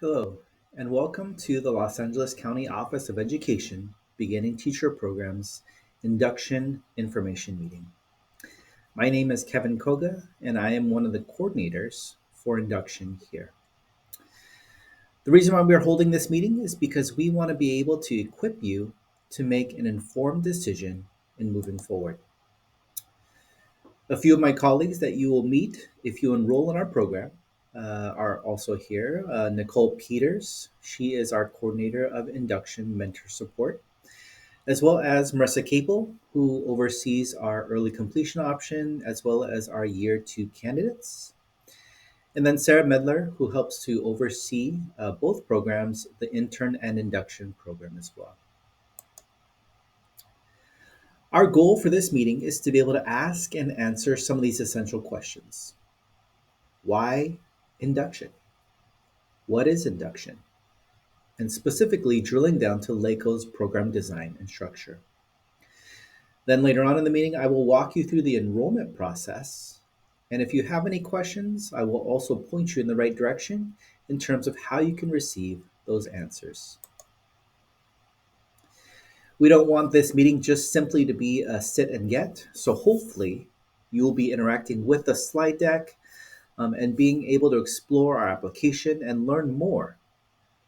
Hello, and welcome to the Los Angeles County Office of Education Beginning Teacher Programs Induction Information Meeting. My name is Kevin Koga, and I am one of the coordinators for induction here. The reason why we are holding this meeting is because we want to be able to equip you to make an informed decision in moving forward. A few of my colleagues that you will meet if you enroll in our program are also here. Nicole Peters, she is our coordinator of induction mentor support, as well as Marissa Capel, who oversees our early completion option, as well as our year two candidates. And then Sarah Medler, who helps to oversee both programs, the intern and induction program as well. Our goal for this meeting is to be able to ask and answer some of these essential questions. Why induction? What is induction? And specifically drilling down to LACOE's program design and structure. Then later on in the meeting, I will walk you through the enrollment process. And if you have any questions, I will also point you in the right direction in terms of how you can receive those answers. We don't want this meeting just simply to be a sit and get. So hopefully you will be interacting with the slide deck and being able to explore our application and learn more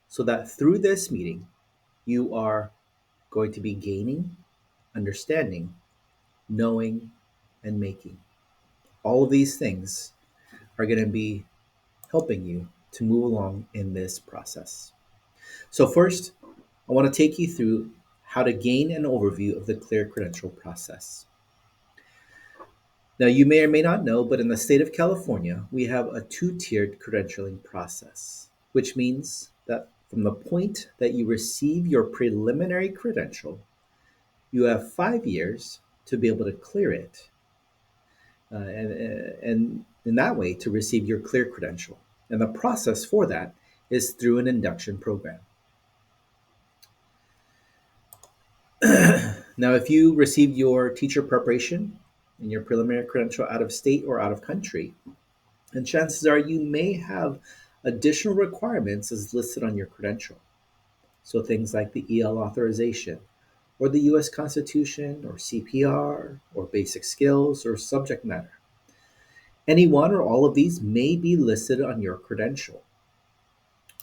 so that through this meeting, you are going to be gaining, understanding, knowing, and making. All of these things are going to be helping you to move along in this process. So first, I want to take you through how to gain an overview of the Clear Credential process. Now, you may or may not know, but in the state of California, we have a two-tiered credentialing process, which means that from the point that you receive your preliminary credential, you have 5 years to be able to clear it, and in that way to receive your clear credential. And the process for that is through an induction program. Now, if you received your teacher preparation and your preliminary credential out of state or out of country, and chances are you may have additional requirements as listed on your credential. So things like the EL authorization, or the US Constitution, or CPR, or basic skills, or subject matter. Any one or all of these may be listed on your credential.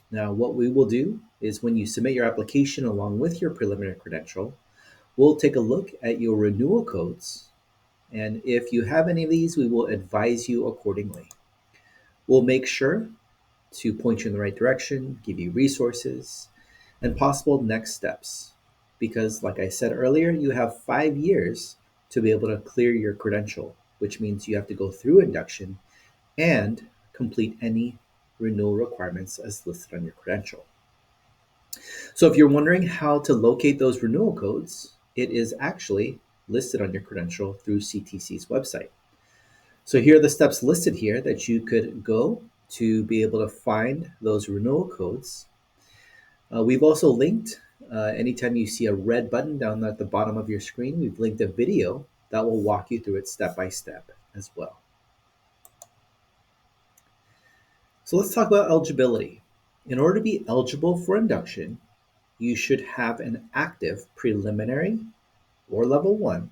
Now, what we will do is when you submit your application along with your preliminary credential, we'll take a look at your renewal codes, and if you have any of these, we will advise you accordingly. We'll make sure to point you in the right direction, give you resources, and possible next steps. Because, like I said earlier, you have 5 years to be able to clear your credential, which means you have to go through induction and complete any renewal requirements as listed on your credential. So if you're wondering how to locate those renewal codes, it is actually listed on your credential through CTC's website. So here are the steps listed here that you could go to be able to find those renewal codes. We've also linked, anytime you see a red button down at the bottom of your screen, we've linked a video that will walk you through it step by step as well. So let's talk about eligibility. In order to be eligible for induction, you should have an active preliminary or level 1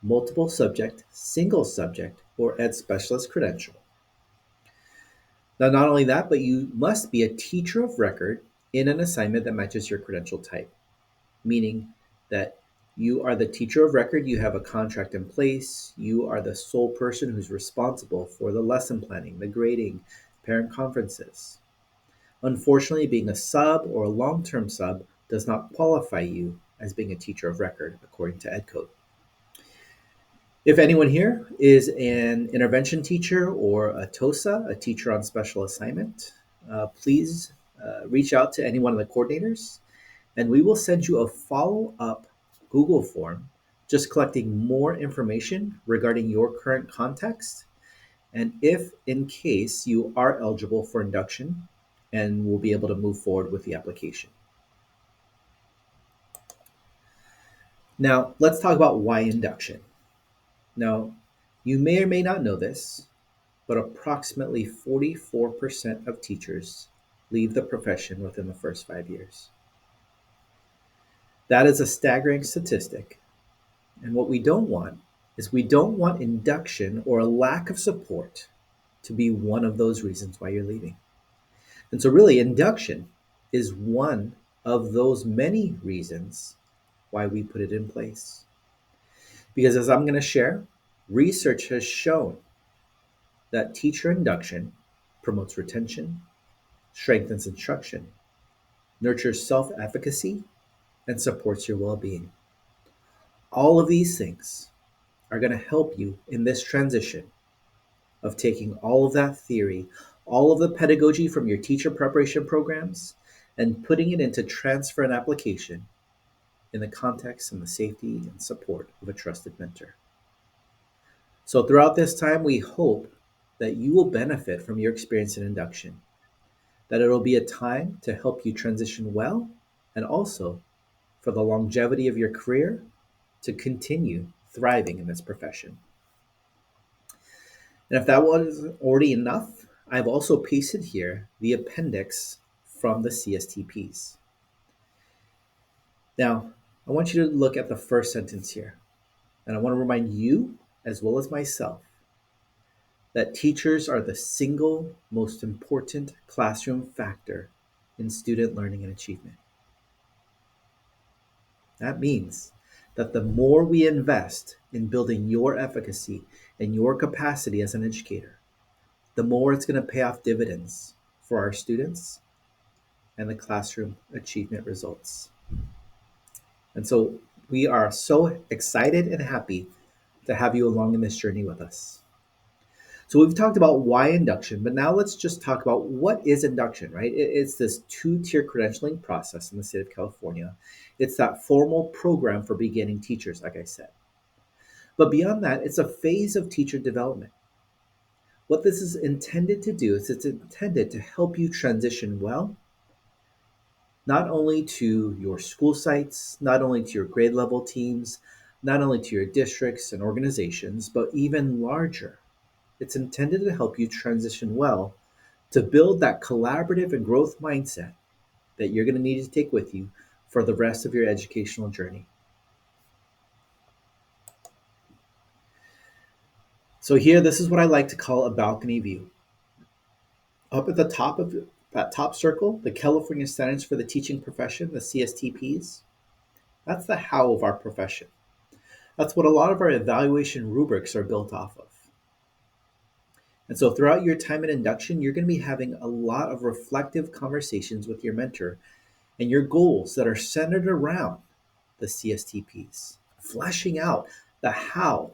multiple subject, single subject, or ed specialist credential. Now, not only that, but you must be a teacher of record in an assignment that matches your credential type, meaning that you are the teacher of record, you have a contract in place, you are the sole person who's responsible for the lesson planning, the grading, parent conferences. Unfortunately, being a sub or a long-term sub does not qualify you as being a teacher of record according to EdCode. If anyone here is an intervention teacher or a TOSA, a teacher on special assignment, please reach out to any one of the coordinators, and we will send you a follow-up Google form just collecting more information regarding your current context and if in case you are eligible for induction, and we'll be able to move forward with the application. Now, let's talk about why induction. Now, you may or may not know this, but approximately 44% of teachers leave the profession within the first 5 years. That is a staggering statistic. And what we don't want is we don't want induction or a lack of support to be one of those reasons why you're leaving. And so, really, induction is one of those many reasons why we put it in place. Because, as I'm going to share, research has shown that teacher induction promotes retention, strengthens instruction, nurtures self efficacy, and supports your well being. All of these things are going to help you in this transition of taking all of that theory, all of the pedagogy from your teacher preparation programs, and putting it into transfer and application in the context and the safety and support of a trusted mentor. So, throughout this time, we hope that you will benefit from your experience in induction, that it'll be a time to help you transition well, and also for the longevity of your career to continue thriving in this profession. And if that wasn't already enough, I've also pasted here the appendix from the CSTPs. Now, I want you to look at the first sentence here, and I want to remind you, as well as myself, that teachers are the single most important classroom factor in student learning and achievement. That means that the more we invest in building your efficacy and your capacity as an educator, the more it's going to pay off dividends for our students and the classroom achievement results. And so we are so excited and happy to have you along in this journey with us. So we've talked about why induction, but now let's just talk about what is induction, right? It's this two-tier credentialing process in the state of California. It's that formal program for beginning teachers, like I said. But beyond that, it's a phase of teacher development. What this is intended to do is it's intended to help you transition well, not only to your school sites, not only to your grade level teams, not only to your districts and organizations, but even larger. It's intended to help you transition well to build that collaborative and growth mindset that you're going to need to take with you for the rest of your educational journey. So here, this is what I like to call a balcony view. Up at the top of that top circle, the California Standards for the Teaching Profession, the CSTPs, that's the how of our profession. That's what a lot of our evaluation rubrics are built off of. And so throughout your time in induction, you're going to be having a lot of reflective conversations with your mentor and your goals that are centered around the CSTPs, fleshing out the how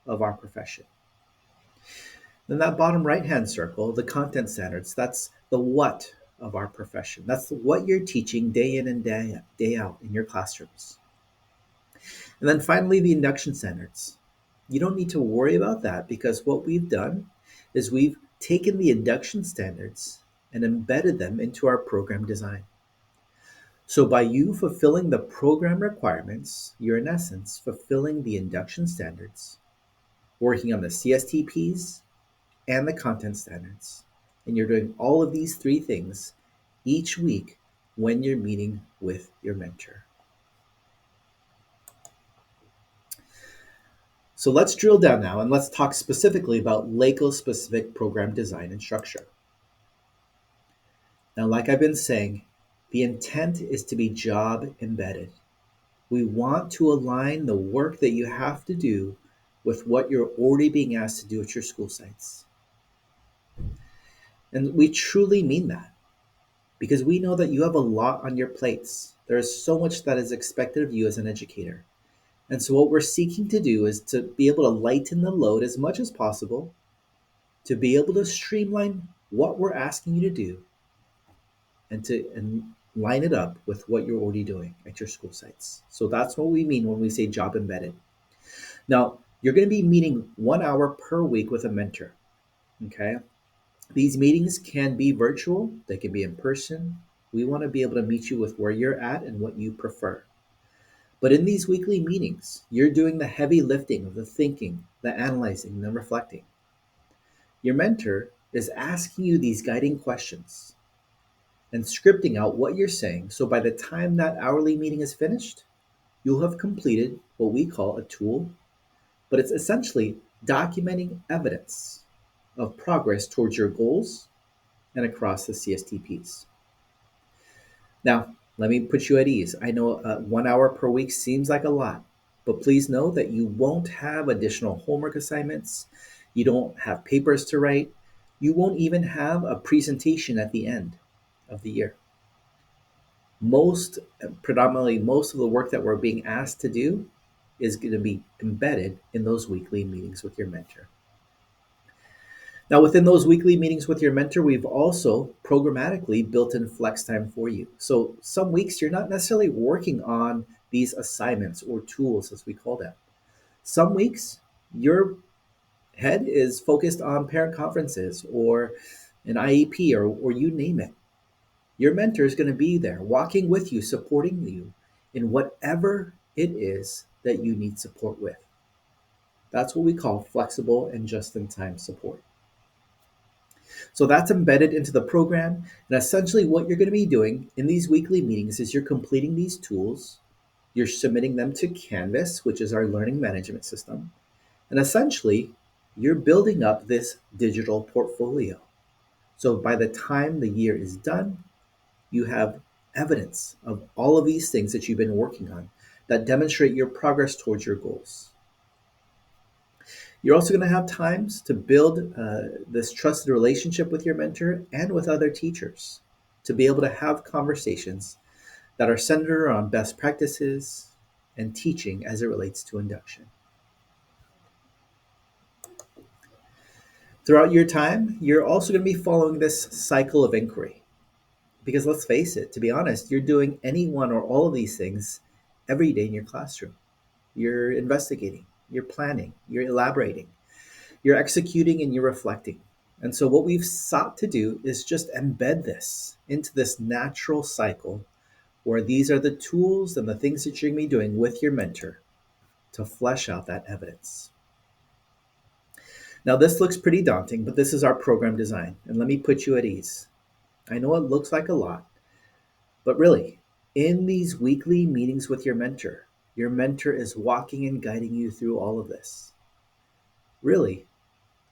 of our profession. Then that bottom right-hand circle, the content standards, that's the what of our profession. That's what you're teaching day in and day out in your classrooms. And then finally, the induction standards. You don't need to worry about that because what we've done is we've taken the induction standards and embedded them into our program design. So by you fulfilling the program requirements, you're in essence fulfilling the induction standards, working on the CSTPs and the content standards. And you're doing all of these three things each week when you're meeting with your mentor. So let's drill down now and let's talk specifically about LACOE specific program design and structure. Now, like I've been saying, the intent is to be job embedded. We want to align the work that you have to do with what you're already being asked to do at your school sites. And we truly mean that because we know that you have a lot on your plates. There is so much that is expected of you as an educator. And so what we're seeking to do is to be able to lighten the load as much as possible, to be able to streamline what we're asking you to do, and line it up with what you're already doing at your school sites. So that's what we mean when we say job embedded. Now, you're going to be meeting 1 hour per week with a mentor. Okay? These meetings can be virtual, they can be in person. We want to be able to meet you with where you're at and what you prefer. But in these weekly meetings, you're doing the heavy lifting of the thinking, the analyzing, the reflecting. Your mentor is asking you these guiding questions. and scripting out what you're saying. So by the time that hourly meeting is finished, you'll have completed what we call a tool, but it's essentially documenting evidence of progress towards your goals and across the CSTPs. Now, let me put you at ease. I know 1 hour per week seems like a lot, but please know that you won't have additional homework assignments. You don't have papers to write. You won't even have a presentation at the end of the year. Predominantly, most of the work that we're being asked to do is going to be embedded in those weekly meetings with your mentor. Now, within those weekly meetings with your mentor, we've also programmatically built in flex time for you. So some weeks you're not necessarily working on these assignments or tools, as we call them. Some weeks your head is focused on parent conferences or an IEP or you name it. Your mentor is going to be there walking with you, supporting you in whatever it is that you need support with. That's what we call flexible and just in time support. So that's embedded into the program. And essentially, what you're going to be doing in these weekly meetings is you're completing these tools, you're submitting them to Canvas, which is our learning management system. And essentially, you're building up this digital portfolio. So by the time the year is done, you have evidence of all of these things that you've been working on that demonstrate your progress towards your goals. You're also going to have times to build this trusted relationship with your mentor and with other teachers to be able to have conversations that are centered on best practices and teaching as it relates to induction. Throughout your time, you're also going to be following this cycle of inquiry. Because let's face it, to be honest, you're doing any one or all of these things every day in your classroom. You're investigating, you're planning, you're elaborating, you're executing, and you're reflecting. And so, what we've sought to do is just embed this into this natural cycle where these are the tools and the things that you're going to be doing with your mentor to flesh out that evidence. Now, this looks pretty daunting, but this is our program design. And let me put you at ease. I know it looks like a lot, but really, in these weekly meetings with your mentor is walking and guiding you through all of this. Really,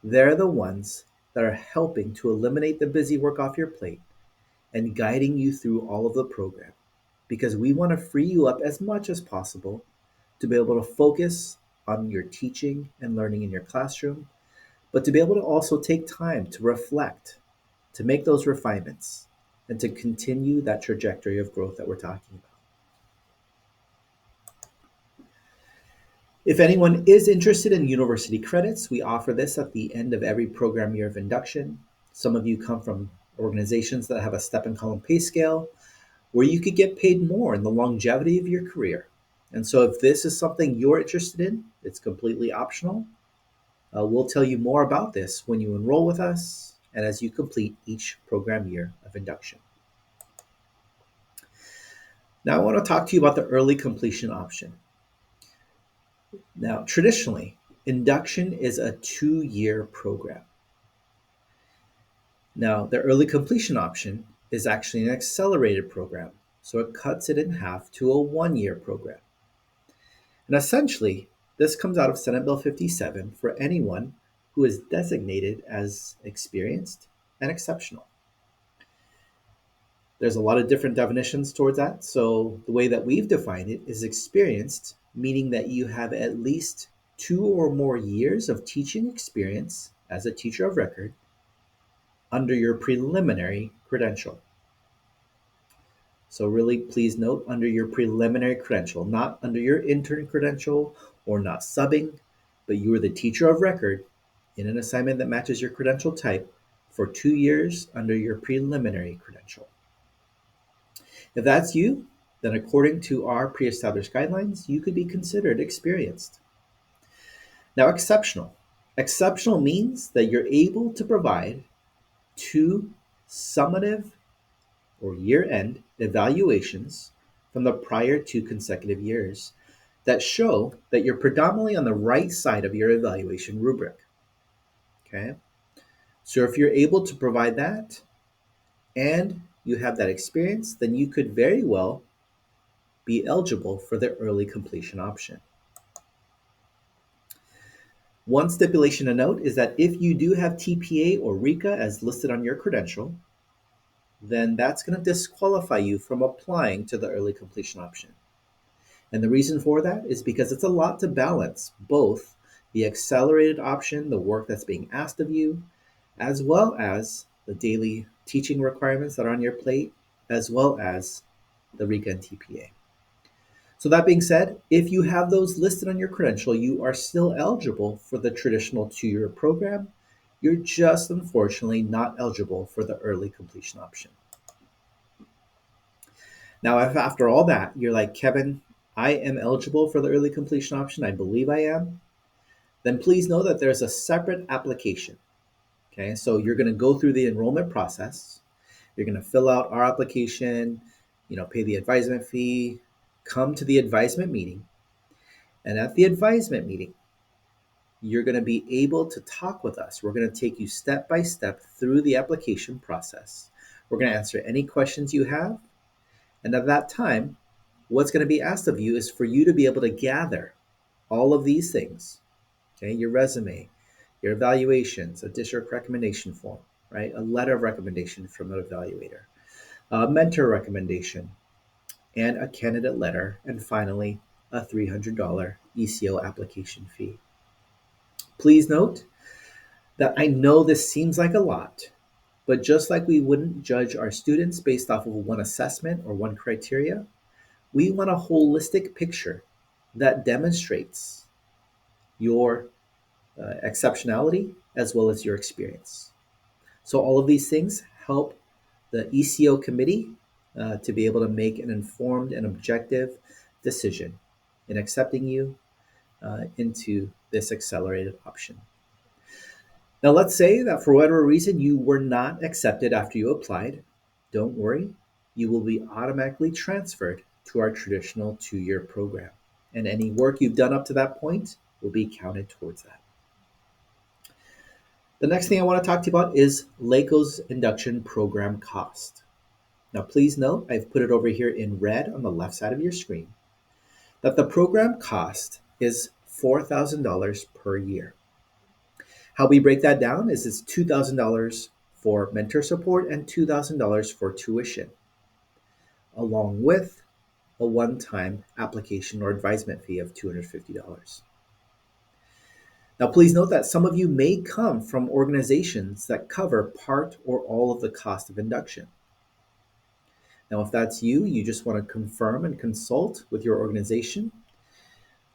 they're the ones that are helping to eliminate the busy work off your plate and guiding you through all of the program because we want to free you up as much as possible to be able to focus on your teaching and learning in your classroom, but to be able to also take time to reflect, to make those refinements, and to continue that trajectory of growth that we're talking about. If anyone is interested in university credits, we offer this at the end of every program year of induction. Some of you come from organizations that have a step and column pay scale where you could get paid more in the longevity of your career. And so if this is something you're interested in, it's completely optional. We'll tell you more about this when you enroll with us and as you complete each program year of induction. Now I want to talk to you about the early completion option. Now, traditionally, induction is a 2-year program. Now, the early completion option is actually an accelerated program, so it cuts it in half to a 1-year program. And essentially, this comes out of Senate Bill 57 for anyone who is designated as experienced and exceptional. There's a lot of different definitions towards that. So the way that we've defined it is experienced, meaning that you have at least 2 or more years of teaching experience as a teacher of record under your preliminary credential. So really, please note under your preliminary credential, not under your intern credential or not subbing, but you are the teacher of record in an assignment that matches your credential type for 2 years under your preliminary credential. If that's you, then according to our pre-established guidelines, you could be considered experienced. Now, exceptional. Exceptional means that you're able to provide 2 summative or year-end evaluations from the prior 2 consecutive years that show that you're predominantly on the right side of your evaluation rubric. Okay? So if you're able to provide that and you have that experience, then you could very well be eligible for the early completion option. One stipulation to note is that if you do have TPA or RECA as listed on your credential, then that's going to disqualify you from applying to the early completion option. And the reason for that is because it's a lot to balance both the accelerated option, the work that's being asked of you, as well as the daily teaching requirements that are on your plate, as well as the RECA and TPA. So that being said, if you have those listed on your credential, you are still eligible for the traditional 2-year program. You're just unfortunately not eligible for the early completion option. Now, if after all that, you're like, Kevin, I am eligible for the early completion option, I believe I am, then please know that there's a separate application. Okay, so you're going to go through the enrollment process. You're going to fill out our application, pay the advisement fee, come to the advisement meeting. And at the advisement meeting, you're going to be able to talk with us. We're going to take you step by step through the application process. We're going to answer any questions you have. And at that time, what's going to be asked of you is for you to be able to gather all of these things, okay? Your resume, your evaluations, a district recommendation form, right? A letter of recommendation from an evaluator, a mentor recommendation, and a candidate letter, and finally, a $300 ECO application fee. Please note that I know this seems like a lot, but just like we wouldn't judge our students based off of one assessment or one criteria, we want a holistic picture that demonstrates your exceptionality as well as your experience. So all of these things help the ECO committee to be able to make an informed and objective decision in accepting you into this accelerated option. Now, let's say that for whatever reason you were not accepted after you applied. Don't worry, you will be automatically transferred to our traditional 2-year program. And any work you've done up to that point will be counted towards that. The next thing I want to talk to you about is LACOE's induction program cost. Now, please note, I've put it over here in red on the left side of your screen, that the program cost is $4,000 per year. How we break that down is it's $2,000 for mentor support and $2,000 for tuition, along with a one-time application or advisement fee of $250. Now, please note that some of you may come from organizations that cover part or all of the cost of induction. Now, if that's you, you just want to confirm and consult with your organization.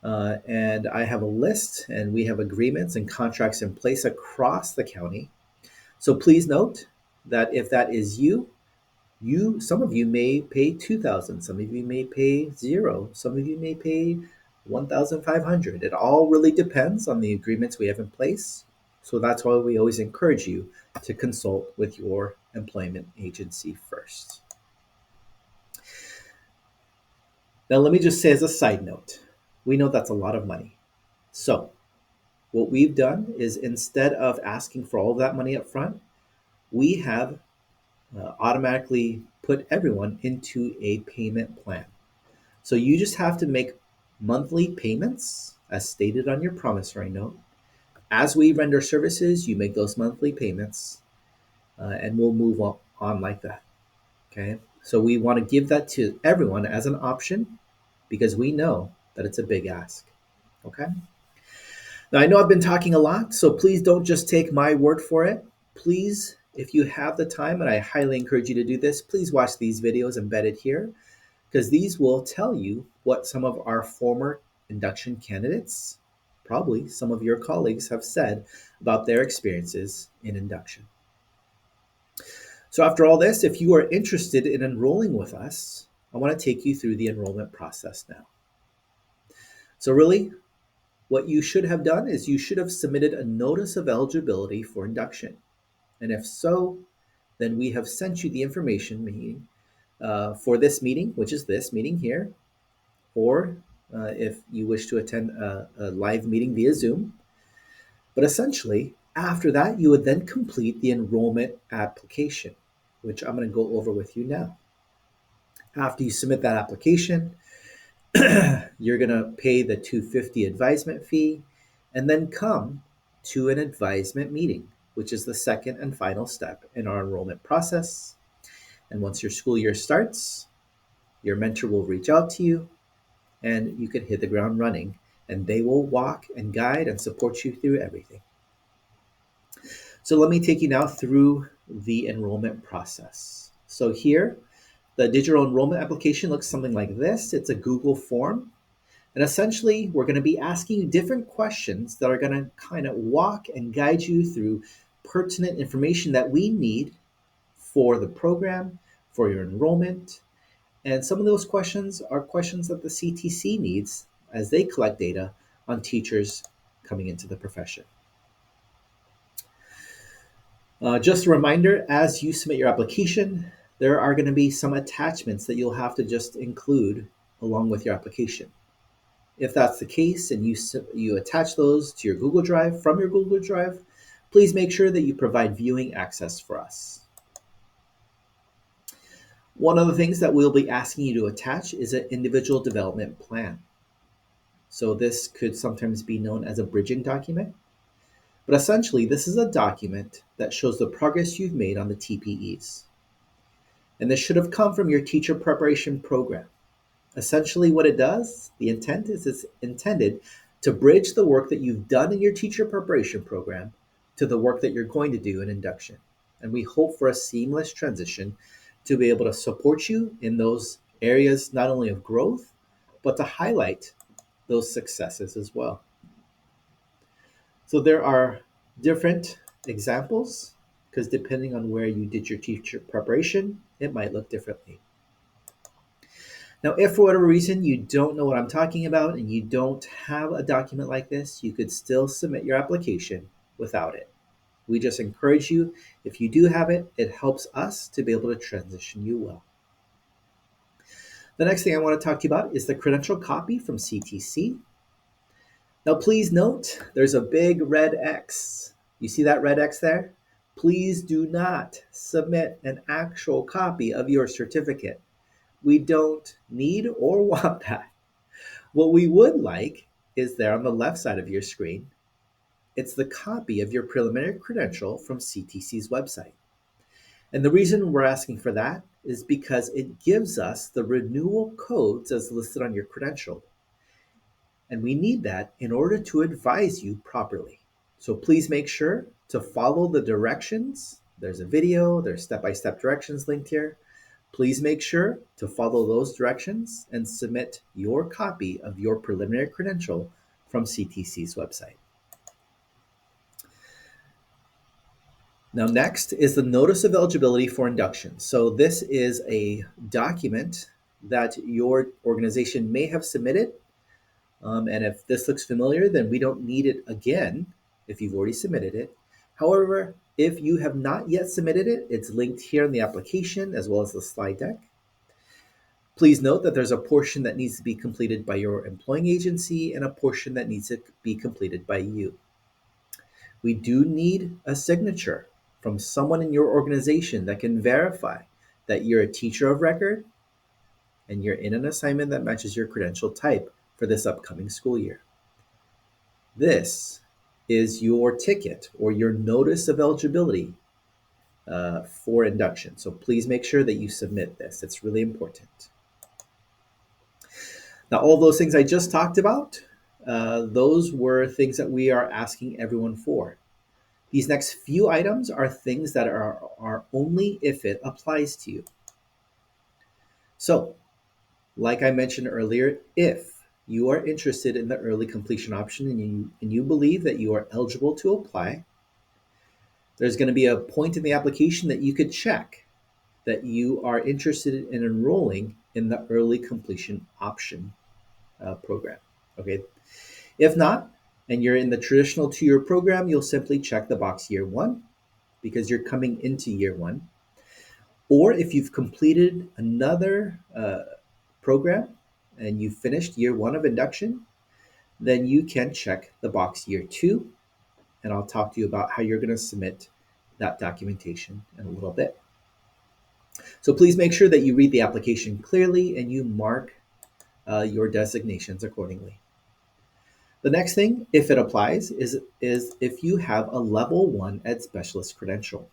And I have a list, and we have agreements and contracts in place across the county. So please note that if that is you, some of you may pay $2,000, some of you may pay $0, some of you may pay $1,500. It all really depends on the agreements we have in place. So that's why we always encourage you to consult with your employment agency first. Now, let me just say as a side note, we know that's a lot of money. So what we've done is instead of asking for all of that money up front, we have automatically put everyone into a payment plan. So you just have to make monthly payments as stated on your promissory note. As we render services, you make those monthly payments and we'll move on like that. Okay. So we want to give that to everyone as an option because we know that it's a big ask. Okay. Now, I know I've been talking a lot, so please don't just take my word for it. Please, if you have the time, and I highly encourage you to do this, please watch these videos embedded here, because these will tell you what some of our former induction candidates, probably some of your colleagues, have said about their experiences in induction. So after all this, if you are interested in enrolling with us, I want to take you through the enrollment process now. So really, what you should have done is you should have submitted a notice of eligibility for induction. And if so, then we have sent you the information for this meeting, which is this meeting here, or if you wish to attend a live meeting via Zoom. But essentially, after that, you would then complete the enrollment application, which I'm going to go over with you now. After you submit that application, you're going to pay the $250 advisement fee and then come to an advisement meeting, which is the second and final step in our enrollment process. And once your school year starts, your mentor will reach out to you and you can hit the ground running, and they will walk and guide and support you through everything. So let me take you now through the enrollment process. So here, the digital enrollment application looks something like this. It's a Google form. And essentially, we're going to be asking you different questions that are going to kind of walk and guide you through pertinent information that we need for the program, for your enrollment. And some of those questions are questions that the CTC needs as they collect data on teachers coming into the profession. Just a reminder, as you submit your application, there are going to be some attachments that you'll have to just include along with your application. If that's the case and you attach those to your Google Drive from your Google Drive, please make sure that you provide viewing access for us. One of the things that we'll be asking you to attach is an individual development plan. So this could sometimes be known as a bridging document. But essentially, this is a document that shows the progress you've made on the TPEs. And this should have come from your teacher preparation program. Essentially, what it does, the intent is it's intended to bridge the work that you've done in your teacher preparation program to the work that you're going to do in induction. And we hope for a seamless transition to be able to support you in those areas, not only of growth, but to highlight those successes as well. So there are different examples because depending on where you did your teacher preparation, it might look differently. Now, if for whatever reason you don't know what I'm talking about and you don't have a document like this, you could still submit your application without it. We just encourage you, if you do have it, it helps us to be able to transition you well. The next thing I want to talk to you about is the credential copy from CTC. Now, please note, there's a big red X. You see that red X there? Please do not submit an actual copy of your certificate. We don't need or want that. What we would like is there on the left side of your screen. It's the copy of your preliminary credential from CTC's website. And the reason we're asking for that is because it gives us the renewal codes as listed on your credential. And we need that in order to advise you properly. So please make sure to follow the directions. There's a video, there's step-by-step directions linked here. Please make sure to follow those directions and submit your copy of your preliminary credential from CTC's website. Now, next is the Notice of Eligibility for Induction. So this is a document that your organization may have submitted. And if this looks familiar, then we don't need it again if you've already submitted it. However, if you have not yet submitted it, it's linked here in the application as well as the slide deck. Please note that there's a portion that needs to be completed by your employing agency and a portion that needs to be completed by you. We do need a signature from someone in your organization that can verify that you're a teacher of record and you're in an assignment that matches your credential type for this upcoming school year. This is your ticket or your notice of eligibility for induction. So please make sure that you submit this. It's really important. Now, all those things I just talked about, those were things that we are asking everyone for. These next few items are things that are only if it applies to you. So, like I mentioned earlier, if you are interested in the early completion option and you believe that you are eligible to apply, there's going to be a point in the application that you could check that you are interested in enrolling in the early completion option program. Okay. If not, and you're in the traditional 2-year program, you'll simply check the box year 1 because you're coming into year 1. Or if you've completed another program and you've finished year 1 of induction, then you can check the box year 2. And I'll talk to you about how you're going to submit that documentation in a little bit. So please make sure that you read the application clearly and you mark your designations accordingly. The next thing, if it applies, is if you have a level 1 Ed Specialist credential.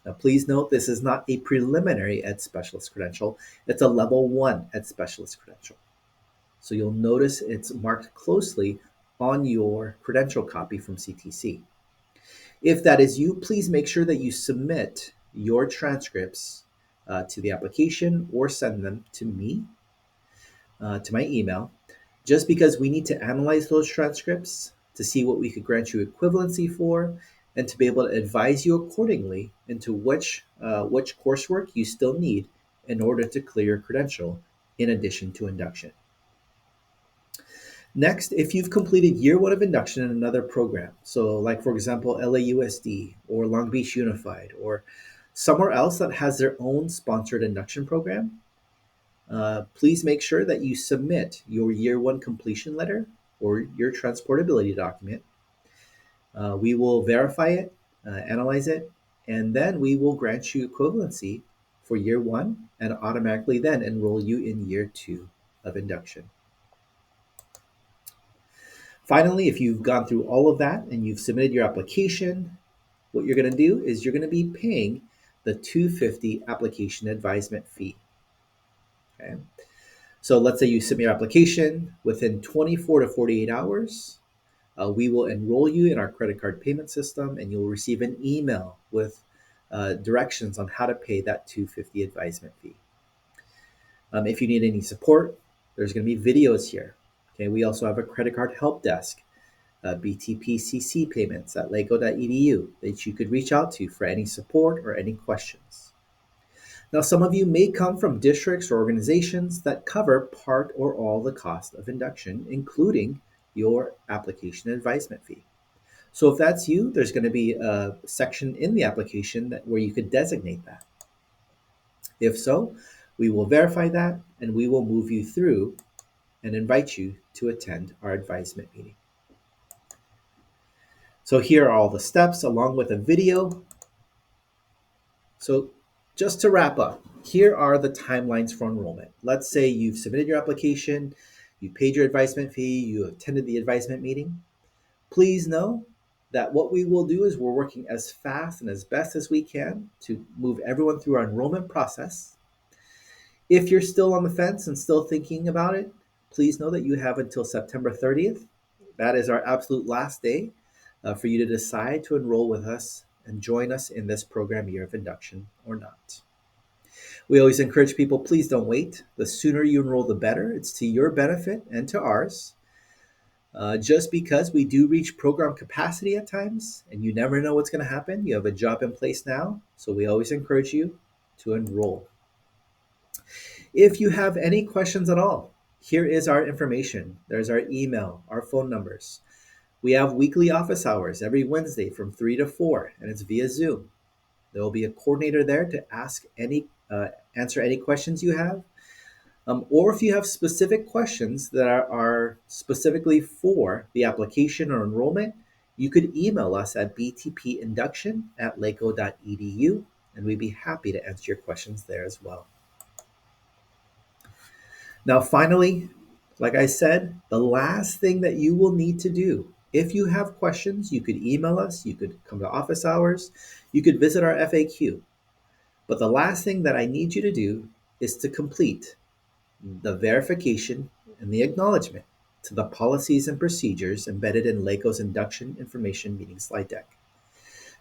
Now, please note this is not a preliminary Ed Specialist credential, it's a level 1 Ed Specialist credential. So you'll notice it's marked closely on your credential copy from CTC. If that is you, please make sure that you submit your transcripts to the application or send them to me, to my email, just because we need to analyze those transcripts to see what we could grant you equivalency for and to be able to advise you accordingly into which coursework you still need in order to clear your credential in addition to induction. Next, if you've completed year 1 of induction in another program, so like for example LAUSD or Long Beach Unified or somewhere else that has their own sponsored induction program, please make sure that you submit your year 1 completion letter or your transportability document. We will verify it, analyze it, and then we will grant you equivalency for year 1 and automatically then enroll you in year 2 of induction. Finally, if you've gone through all of that and you've submitted your application, what you're going to do is you're going to be paying the $250 application advisement fee. Okay. So let's say you submit your application within 24 to 48 hours. We will enroll you in our credit card payment system and you'll receive an email with directions on how to pay that $250 advisement fee. If you need any support, there's going to be videos here. Okay, we also have a credit card help desk, BTPCC payments at LACOE.edu that you could reach out to for any support or any questions. Now, some of you may come from districts or organizations that cover part or all the cost of induction, including your application advisement fee. So if that's you, there's going to be a section in the application where you could designate that. If so, we will verify that and we will move you through and invite you to attend our advisement meeting. So here are all the steps along with a video. So just to wrap up, here are the timelines for enrollment. Let's say you've submitted your application, you paid your advisement fee, you attended the advisement meeting. Please know that what we will do is we're working as fast and as best as we can to move everyone through our enrollment process. If you're still on the fence and still thinking about it, please know that you have until September 30th. That is our absolute last day for you to decide to enroll with us and join us in this program year of induction or not. We always encourage people, please don't wait. The sooner you enroll, the better. It's to your benefit and to ours. Just because we do reach program capacity at times, and you never know what's going to happen. You have a job in place now, so we always encourage you to enroll. If you have any questions at all, here is our information. There's our email, our phone numbers. We have weekly office hours every Wednesday from 3 to 4, and it's via Zoom. There will be a coordinator there to answer any questions you have. Or if you have specific questions that are specifically for the application or enrollment, you could email us at btpinduction@laco.edu, and we'd be happy to answer your questions there as well. Now, finally, like I said, the last thing that you will need to do, if you have questions, you could email us, you could come to office hours, you could visit our FAQ. But the last thing that I need you to do is to complete the verification and the acknowledgement to the policies and procedures embedded in LACOE's induction information meeting slide deck.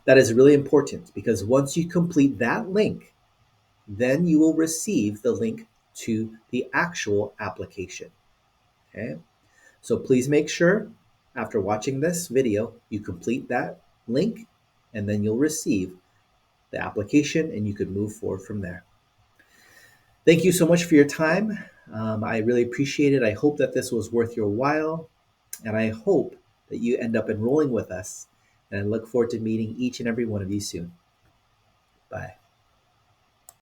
That is really important because once you complete that link, then you will receive the link to the actual application. Okay? So please make sure after watching this video, you complete that link and then you'll receive the application and you could move forward from there. Thank you so much for your time. I really appreciate it. I hope that this was worth your while, and I hope that you end up enrolling with us. And I look forward to meeting each and every one of you soon. Bye.